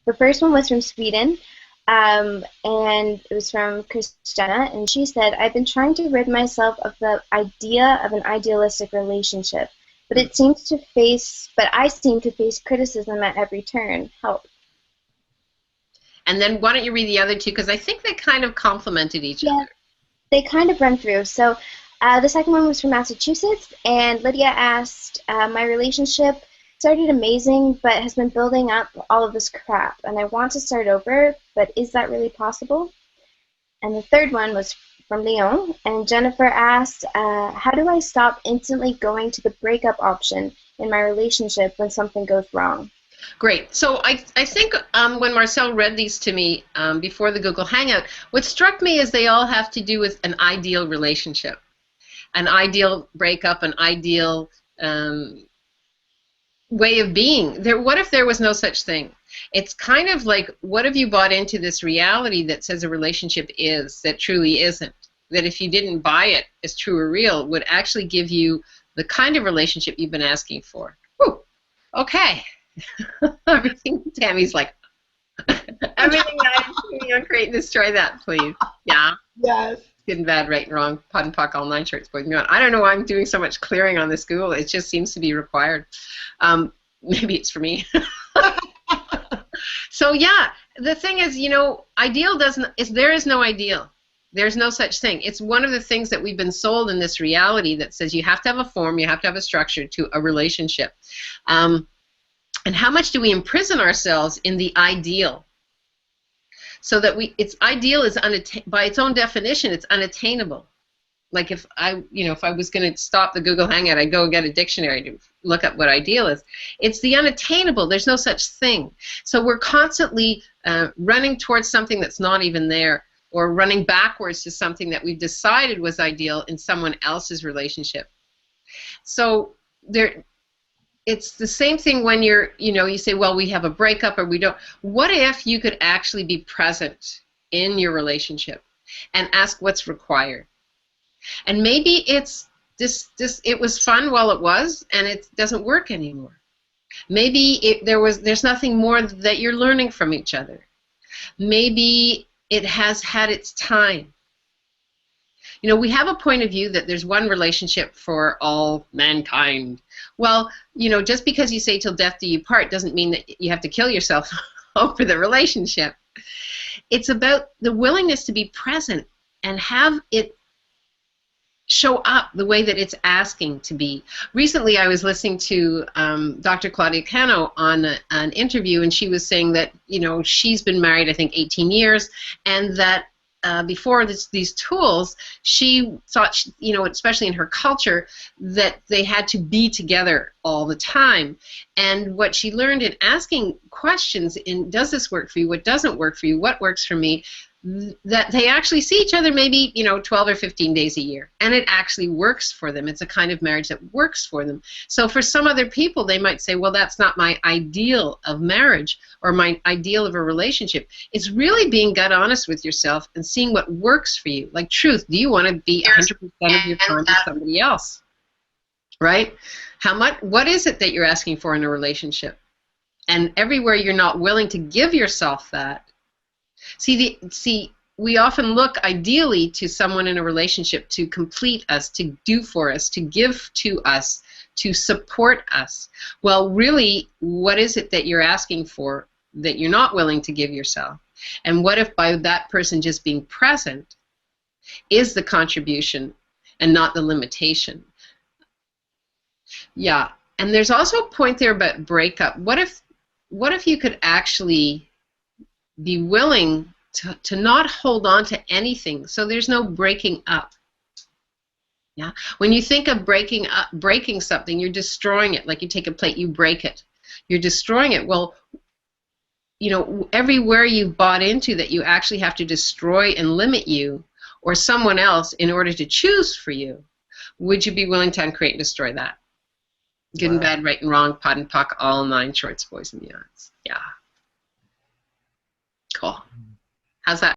The first one was from Sweden, and it was from Christiana, and she said, "I've been trying to rid myself of the idea of an idealistic relationship, but I seem to face criticism at every turn. Help." And then why don't you read the other two, because I think they kind of complemented each Yeah, other. they kind of run through. So the second one was from Massachusetts, and Lydia asked, "My relationship started amazing, but has been building up all of this crap, and I want to start over, but is that really possible?" And the third one was from Leon, and Jennifer asked, "How do I stop instantly going to the breakup option in my relationship when something goes wrong?" Great. So I think when Marcel read these to me before the Google Hangout, what struck me is they all have to do with an ideal relationship, an ideal breakup, an ideal way of being. What if there was no such thing? It's kind of like, what have you bought into this reality that says a relationship is, that truly isn't? That if you didn't buy it as true or real, would actually give you the kind of relationship you've been asking for. Whew. Okay. Everything, Tammy's like, everything that I'm doing on Create and Destroy That, please. Yeah. Yes. Good and bad, right and wrong, PUD and PUC, all nine shorts, boys and beyond. I don't know why I'm doing so much clearing on this Google. It just seems to be required. Maybe it's for me. So yeah, the thing is, ideal there is no ideal. There's no such thing. It's one of the things that we've been sold in this reality that says you have to have a form, you have to have a structure to a relationship. And how much do we imprison ourselves in the ideal? So that ideal is by its own definition, it's unattainable. Like if I was going to stop the Google Hangout, I'd go and get a dictionary to look up what ideal is. It's the unattainable. There's no such thing. So we're constantly running towards something that's not even there, or running backwards to something that we've decided was ideal in someone else's relationship. So it's the same thing when you say, well, we have a breakup or we don't. What if you could actually be present in your relationship and ask what's required? And maybe it's it was fun while it was, and it doesn't work anymore. Maybe there's nothing more that you're learning from each other. Maybe it has had its time. We have a point of view that there's one relationship for all mankind. Well, just because you say till death do you part doesn't mean that you have to kill yourself over the relationship. It's about the willingness to be present and have it show up the way that it's asking to be. Recently, I was listening to Dr. Claudia Cano on an interview, and she was saying that she's been married, I think, 18 years, and that before these tools, she thought, especially in her culture, that they had to be together all the time. And what she learned in asking questions in, does this work for you? What doesn't work for you? What works for me? That they actually see each other maybe 12 or 15 days a year, and it actually works for them. It's a kind of marriage that works for them. So for some other people, they might say, well, that's not my ideal of marriage or my ideal of a relationship. It's really being gut honest with yourself and seeing what works for you. Like truth, do you want to be 100% of your time with somebody else? Right? What is it that you're asking for in a relationship? And everywhere you're not willing to give yourself that. See, we often look ideally to someone in a relationship to complete us, to do for us, to give to us, to support us. Well, really, what is it that you're asking for that you're not willing to give yourself? And what if by that person just being present is the contribution and not the limitation? Yeah, and there's also a point there about breakup. What if you could actually be willing to not hold on to anything, so there's no breaking up. Yeah, when you think of breaking something, you're destroying it. Like you take a plate, you break it, you're destroying it. Well, everywhere you've bought into that you actually have to destroy and limit you or someone else in order to choose for you, would you be willing to uncreate and destroy that? Good and bad, right and wrong, PUD and PUC, all nine shorts, boys and beyonds. Yeah. Cool. How's that?